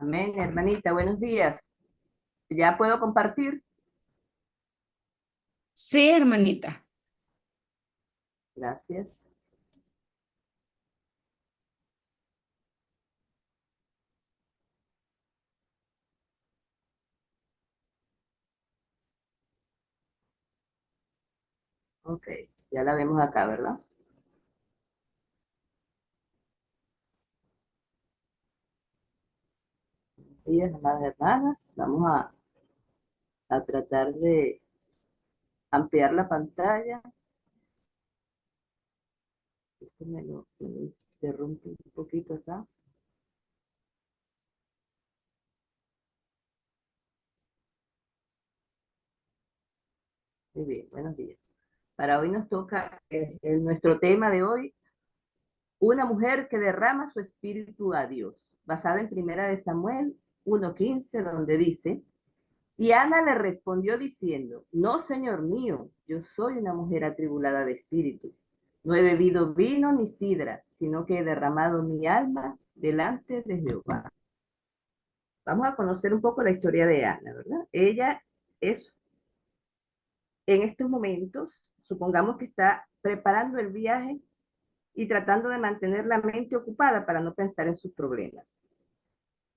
Amén, hermanita, buenos días. ¿Ya puedo compartir? Sí, hermanita. Gracias. Ok, ya la vemos acá, ¿verdad? Buenos días, amadas hermanas. Vamos a tratar de ampliar la pantalla. Esto me lo interrumpe un poquito acá. Muy bien, buenos días. Para hoy nos toca nuestro tema de hoy, una mujer que derrama su espíritu a Dios, basada en Primera de Samuel 1:15, donde dice: Y Ana le respondió diciendo: No, señor mío, yo soy una mujer atribulada de espíritu. No he bebido vino ni sidra, sino que he derramado mi alma delante de Jehová. Vamos a conocer un poco la historia de Ana, ¿verdad? Ella es, en estos momentos, supongamos que está preparando el viaje y tratando de mantener la mente ocupada para no pensar en sus problemas.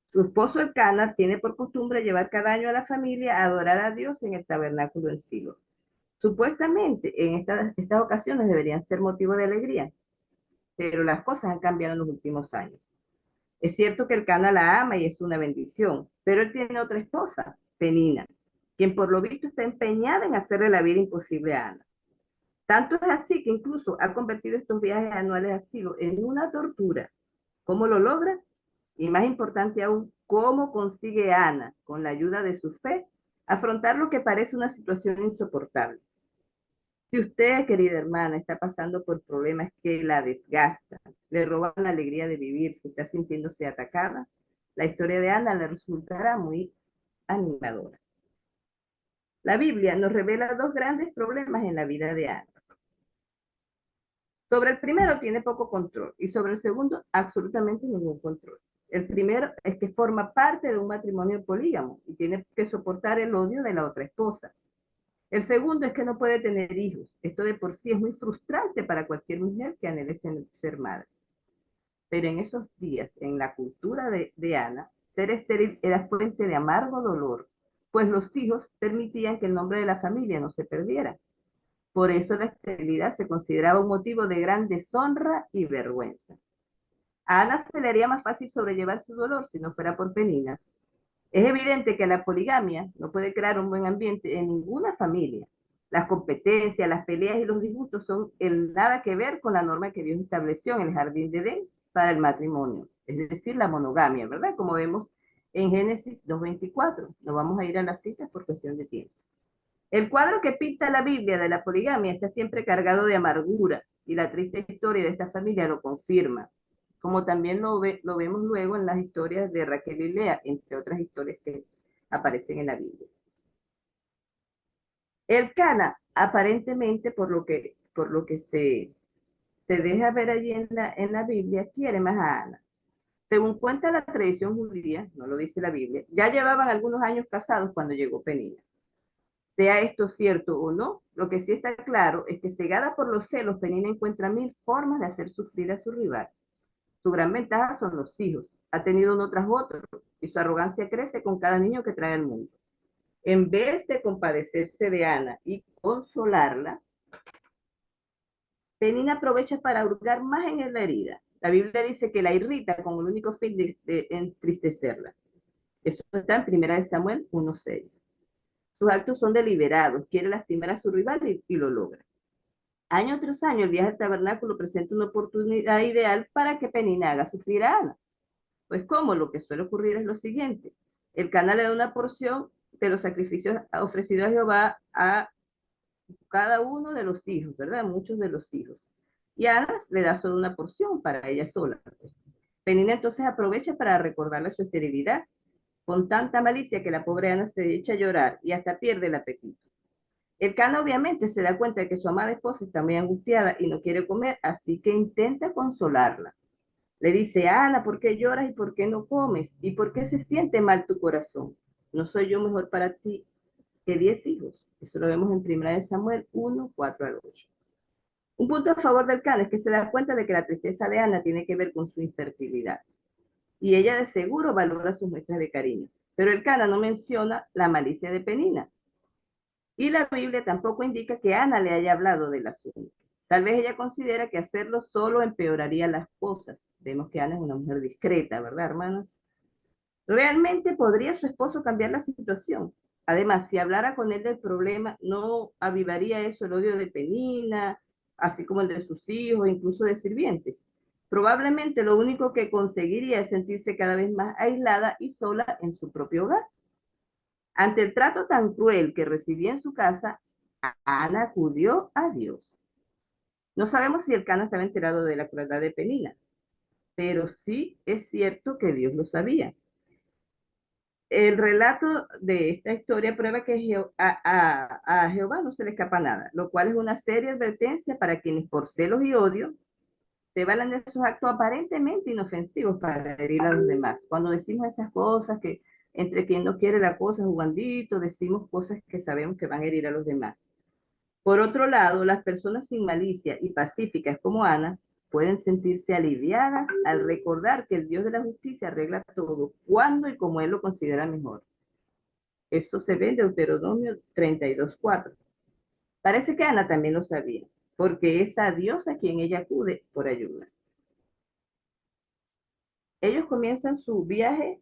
Su esposo Elcana tiene por costumbre llevar cada año a la familia a adorar a Dios en el tabernáculo en Silo. Supuestamente, en estas ocasiones deberían ser motivo de alegría, pero las cosas han cambiado en los últimos años. Es cierto que el Cana la ama y es una bendición, pero él tiene otra esposa, Penina, quien por lo visto está empeñada en hacerle la vida imposible a Ana. Tanto es así que incluso ha convertido estos viajes anuales a Silo en una tortura. ¿Cómo lo logra? Y más importante aún, ¿cómo consigue Ana, con la ayuda de su fe, afrontar lo que parece una situación insoportable? Si usted, querida hermana, está pasando por problemas que la desgastan, le roban la alegría de vivir, si está sintiéndose atacada, la historia de Ana le resultará muy animadora. La Biblia nos revela dos grandes problemas en la vida de Ana. Sobre el primero tiene poco control y sobre el segundo absolutamente ningún control. El primero es que forma parte de un matrimonio polígamo y tiene que soportar el odio de la otra esposa. El segundo es que no puede tener hijos. Esto de por sí es muy frustrante para cualquier mujer que anhele ser madre. Pero en esos días, en la cultura de Ana, ser estéril era fuente de amargo dolor, pues los hijos permitían que el nombre de la familia no se perdiera. Por eso la esterilidad se consideraba un motivo de gran deshonra y vergüenza. A Ana se le haría más fácil sobrellevar su dolor si no fuera por Penina. Es evidente que la poligamia no puede crear un buen ambiente en ninguna familia. Las competencias, las peleas y los disgustos son el nada que ver con la norma que Dios estableció en el jardín de Edén para el matrimonio, es decir, la monogamia, ¿verdad? Como vemos en Génesis 2:24. No vamos a ir a las citas por cuestión de tiempo. El cuadro que pinta la Biblia de la poligamia está siempre cargado de amargura y la triste historia de esta familia lo confirma, como también lo vemos luego en las historias de Raquel y Lea, entre otras historias que aparecen en la Biblia. El Cana, aparentemente, por lo que se deja ver allí en la Biblia, quiere más a Ana. Según cuenta la tradición judía, no lo dice la Biblia, ya llevaban algunos años casados cuando llegó Penina. Sea esto cierto o no, lo que sí está claro es que cegada por los celos, Penina encuentra mil formas de hacer sufrir a su rival. Su gran ventaja son los hijos. Ha tenido uno tras otro y su arrogancia crece con cada niño que trae al mundo. En vez de compadecerse de Ana y consolarla, Penina aprovecha para hurgar más en la herida. La Biblia dice que la irrita con el único fin de entristecerla. Eso está en 1 Samuel 1:6. Sus actos son deliberados, quiere lastimar a su rival y lo logra. Año tras año, el viaje al tabernáculo presenta una oportunidad ideal para que Penina haga sufrir a Ana. Pues como lo que suele ocurrir es lo siguiente: el Cana le da una porción de los sacrificios ofrecidos a Jehová a cada uno de los hijos, ¿verdad? Muchos de los hijos. Y Ana le da solo una porción para ella sola. Penina entonces aprovecha para recordarle su esterilidad, con tanta malicia que la pobre Ana se echa a llorar y hasta pierde el apetito. El Cana obviamente se da cuenta de que su amada esposa está muy angustiada y no quiere comer, así que intenta consolarla. Le dice, Ana, ¿por qué lloras y por qué no comes? ¿Y por qué se siente mal tu corazón? ¿No soy yo mejor para ti que 10 hijos? Eso lo vemos en 1 Samuel 1, 4 al 8. Un punto a favor del Cana es que se da cuenta de que la tristeza de Ana tiene que ver con su infertilidad. Y ella de seguro valora sus muestras de cariño. Pero el Cana no menciona la malicia de Penina. Y la Biblia tampoco indica que Ana le haya hablado del asunto. Tal vez ella considera que hacerlo solo empeoraría las cosas. Vemos que Ana es una mujer discreta, ¿verdad, hermanas? ¿Realmente podría su esposo cambiar la situación? Además, si hablara con él del problema, ¿no avivaría eso el odio de Penina, así como el de sus hijos, incluso de sirvientes? Probablemente lo único que conseguiría es sentirse cada vez más aislada y sola en su propio hogar. Ante el trato tan cruel que recibía en su casa, Ana acudió a Dios. No sabemos si el Cana estaba enterado de la crueldad de Penina, pero sí es cierto que Dios lo sabía. El relato de esta historia prueba que a Jehová no se le escapa nada, lo cual es una seria advertencia para quienes por celos y odio se valen de esos actos aparentemente inofensivos para herir a los demás. Cuando decimos esas cosas que entre quien no quiere la cosa, jugandito, decimos cosas que sabemos que van a herir a los demás. Por otro lado, las personas sin malicia y pacíficas como Ana pueden sentirse aliviadas al recordar que el Dios de la justicia arregla todo cuando y como Él lo considera mejor. Eso se ve en Deuteronomio 32:4. Parece que Ana también lo sabía, porque es a Dios a quien ella acude por ayuda. Ellos comienzan su viaje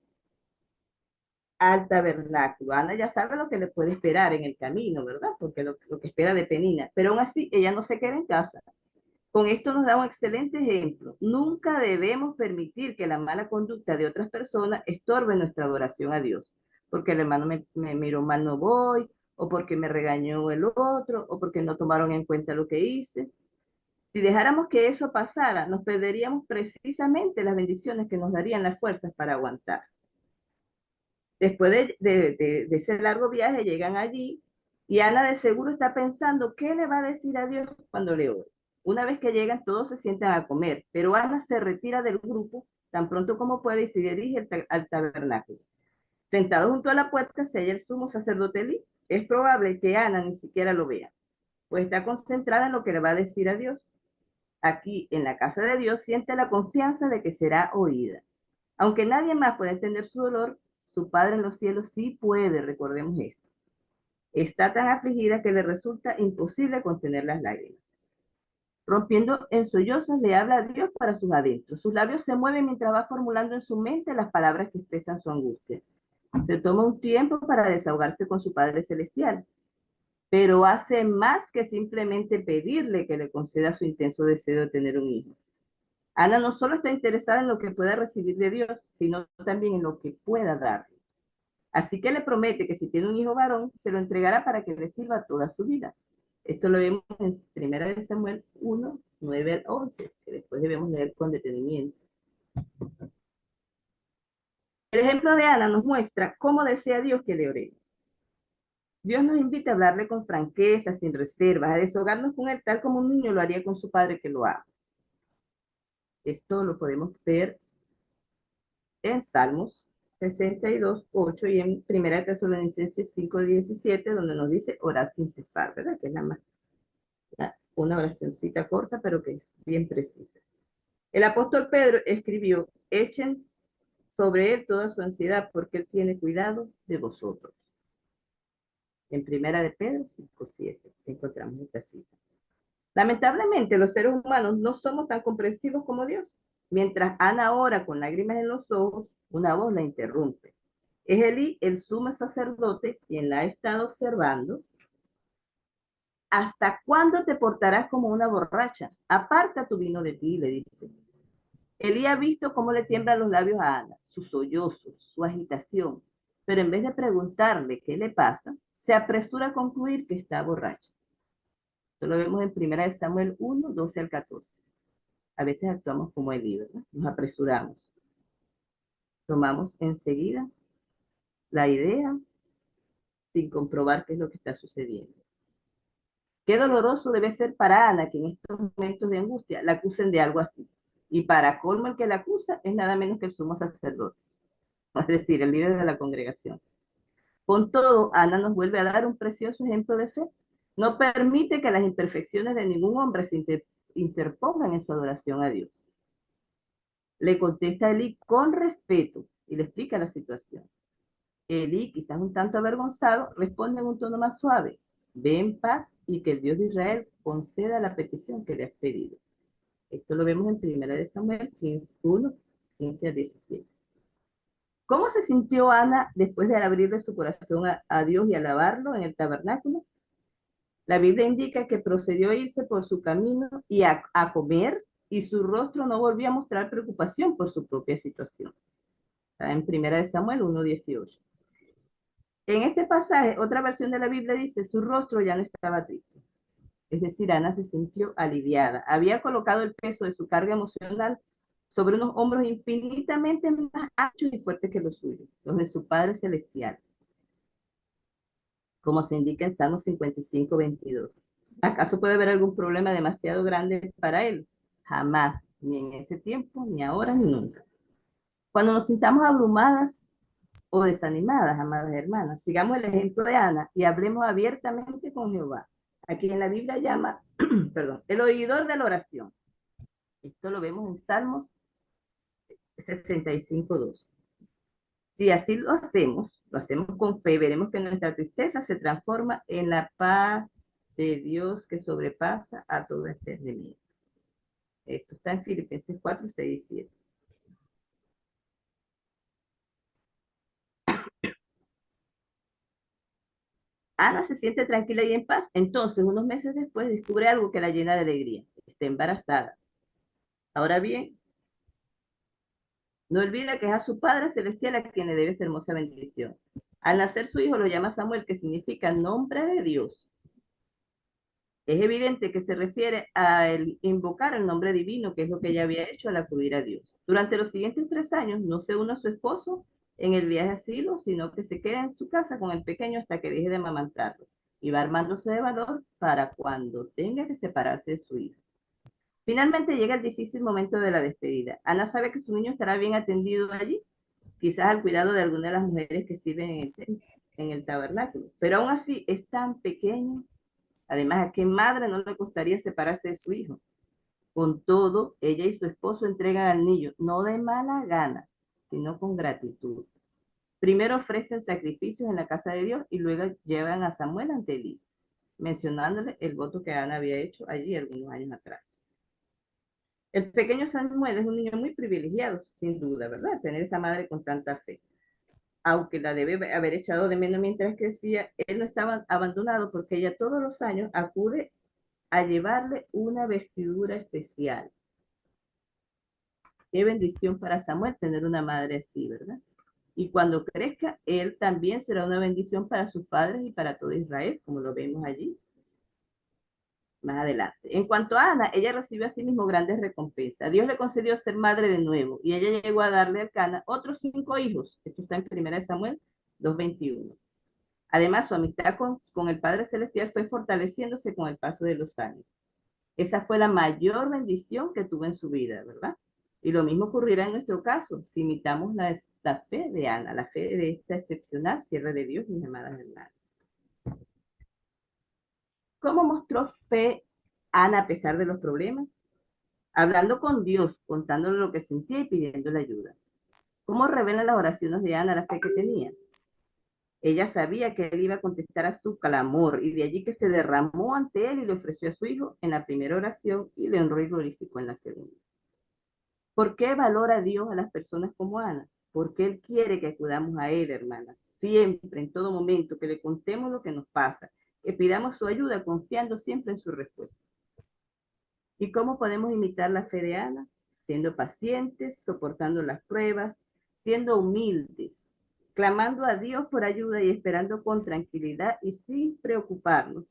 al tabernáculo. Ana ya sabe lo que le puede esperar en el camino, ¿verdad? Porque lo que espera de Penina. Pero aún así, ella no se queda en casa. Con esto nos da un excelente ejemplo. Nunca debemos permitir que la mala conducta de otras personas estorbe nuestra adoración a Dios. Porque el hermano me miró mal, no voy, o porque me regañó el otro, o porque no tomaron en cuenta lo que hice. Si dejáramos que eso pasara, nos perderíamos precisamente las bendiciones que nos darían las fuerzas para aguantar. Después de ese largo viaje, llegan allí y Ana de seguro está pensando qué le va a decir a Dios cuando le ore. Una vez que llegan, todos se sientan a comer, pero Ana se retira del grupo tan pronto como puede y se dirige al tabernáculo. Sentado junto a la puerta se halla el sumo sacerdote Elí. Es probable que Ana ni siquiera lo vea, pues está concentrada en lo que le va a decir a Dios. Aquí, en la casa de Dios, siente la confianza de que será oída. Aunque nadie más puede entender su dolor, su Padre en los cielos sí puede, recordemos esto. Está tan afligida que le resulta imposible contener las lágrimas. Rompiendo en sollozos, le habla a Dios para sus adentros. Sus labios se mueven mientras va formulando en su mente las palabras que expresan su angustia. Se toma un tiempo para desahogarse con su Padre Celestial, pero hace más que simplemente pedirle que le conceda su intenso deseo de tener un hijo. Ana no solo está interesada en lo que pueda recibir de Dios, sino también en lo que pueda darle. Así que le promete que si tiene un hijo varón, se lo entregará para que le sirva toda su vida. Esto lo vemos en 1 Samuel 1, 9 al 11, que después debemos leer con detenimiento. El ejemplo de Ana nos muestra cómo desea Dios que le oremos. Dios nos invita a hablarle con franqueza, sin reservas, a desahogarnos con él tal como un niño lo haría con su padre que lo ama. Esto lo podemos ver en Salmos 62, 8 y en 1 Tesalonicenses 5, 17, donde nos dice orar sin cesar, ¿verdad? Que es una oracióncita corta, pero que es bien precisa. El apóstol Pedro escribió, echen sobre él toda su ansiedad, porque él tiene cuidado de vosotros. En 1 Pedro 5, 7 encontramos esta cita. Lamentablemente, los seres humanos no somos tan comprensivos como Dios. Mientras Ana ora con lágrimas en los ojos, una voz la interrumpe. Es Elí, el sumo sacerdote, quien la ha estado observando. ¿Hasta cuándo te portarás como una borracha? Aparta tu vino de ti, le dice. Elí ha visto cómo le tiemblan los labios a Ana, sus sollozos, su agitación, pero en vez de preguntarle qué le pasa, se apresura a concluir que está borracha. Esto lo vemos en 1 Samuel 1, 12 al 14. A veces actuamos como Elí, ¿verdad? Nos apresuramos. Tomamos enseguida la idea sin comprobar qué es lo que está sucediendo. Qué doloroso debe ser para Ana que en estos momentos de angustia la acusen de algo así. Y para colmo el que la acusa es nada menos que el sumo sacerdote, es decir, el líder de la congregación. Con todo, Ana nos vuelve a dar un precioso ejemplo de fe. No permite que las imperfecciones de ningún hombre se interpongan en su adoración a Dios. Le contesta a Elí con respeto y le explica la situación. Elí, quizás un tanto avergonzado, responde en un tono más suave: ve en paz y que el Dios de Israel conceda la petición que le has pedido. Esto lo vemos en 1 Samuel 1, 15 a 17. ¿Cómo se sintió Ana después de abrirle su corazón a Dios y alabarlo en el tabernáculo? La Biblia indica que procedió a irse por su camino y a comer, y su rostro no volvió a mostrar preocupación por su propia situación. Está en 1 Samuel 1:18. En este pasaje, otra versión de la Biblia dice: su rostro ya no estaba triste. Es decir, Ana se sintió aliviada. Había colocado el peso de su carga emocional sobre unos hombros infinitamente más anchos y fuertes que los suyos, los de su Padre Celestial, como se indica en Salmo 55:22. ¿Acaso puede haber algún problema demasiado grande para él? Jamás, ni en ese tiempo, ni ahora, ni nunca. Cuando nos sintamos abrumadas o desanimadas, amadas hermanas, sigamos el ejemplo de Ana y hablemos abiertamente con Jehová, a quien la Biblia llama, perdón, el oidor de la oración. Esto lo vemos en Salmos 65:2. Si así lo hacemos con fe, veremos que nuestra tristeza se transforma en la paz de Dios que sobrepasa a todo entendimiento. Esto está en Filipenses 4:6 y 7. Ana se siente tranquila y en paz. Entonces, unos meses después, descubre algo que la llena de alegría. Está embarazada. Ahora bien, no olvida que es a su Padre Celestial a quien le debe esa hermosa bendición. Al nacer su hijo lo llama Samuel, que significa nombre de Dios. Es evidente que se refiere a invocar el nombre divino, que es lo que ella había hecho al acudir a Dios. Durante los siguientes 3 años no se une a su esposo en el viaje a Silo, sino que se queda en su casa con el pequeño hasta que deje de amamantarlo y va armándose de valor para cuando tenga que separarse de su hijo. Finalmente llega el difícil momento de la despedida. Ana sabe que su niño estará bien atendido allí, quizás al cuidado de alguna de las mujeres que sirven en el tabernáculo, pero aún así es tan pequeño. Además, ¿a qué madre no le gustaría separarse de su hijo? Con todo, ella y su esposo entregan al niño, no de mala gana, sino con gratitud. Primero ofrecen sacrificios en la casa de Dios y luego llevan a Samuel ante Elí, mencionándole el voto que Ana había hecho allí algunos años atrás. El pequeño Samuel es un niño muy privilegiado, sin duda, ¿verdad? Tener esa madre con tanta fe. Aunque la debe haber echado de menos mientras crecía, él no estaba abandonado porque ella todos los años acude a llevarle una vestidura especial. Qué bendición para Samuel tener una madre así, ¿verdad? Y cuando crezca, él también será una bendición para sus padres y para todo Israel, como lo vemos allí más adelante. En cuanto a Ana, ella recibió asimismo grandes recompensas. Dios le concedió ser madre de nuevo y ella llegó a darle al Cana otros 5 hijos. Esto está en 1 Samuel 2:21. Además, su amistad con el Padre Celestial fue fortaleciéndose con el paso de los años. Esa fue la mayor bendición que tuvo en su vida, ¿verdad? Y lo mismo ocurrirá en nuestro caso, si imitamos la fe de Ana, la fe de esta excepcional sierva de Dios, mis amadas hermanas. ¿Cómo mostró fe Ana a pesar de los problemas? Hablando con Dios, contándole lo que sentía y pidiéndole ayuda. ¿Cómo revelan las oraciones de Ana la fe que tenía? Ella sabía que él iba a contestar a su clamor y de allí que se derramó ante él y le ofreció a su hijo en la primera oración y le honró y glorificó en la segunda. ¿Por qué valora Dios a las personas como Ana? Porque Él quiere que acudamos a Él, hermanas, siempre, en todo momento, que le contemos lo que nos pasa, que pidamos su ayuda confiando siempre en su respuesta. ¿Y cómo podemos imitar la fe de Ana? Siendo pacientes, soportando las pruebas, siendo humildes, clamando a Dios por ayuda y esperando con tranquilidad y sin preocuparnos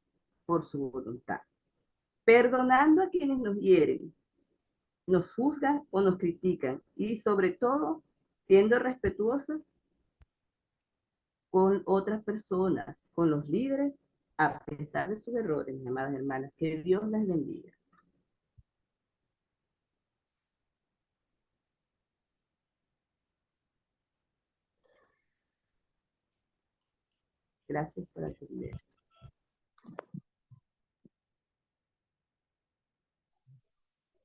por su voluntad. Perdonando a quienes nos hieren, nos juzgan o nos critican y sobre todo siendo respetuosas con otras personas, con los líderes, a pesar de sus errores, mis amadas hermanas. Que Dios las bendiga. Gracias por atender.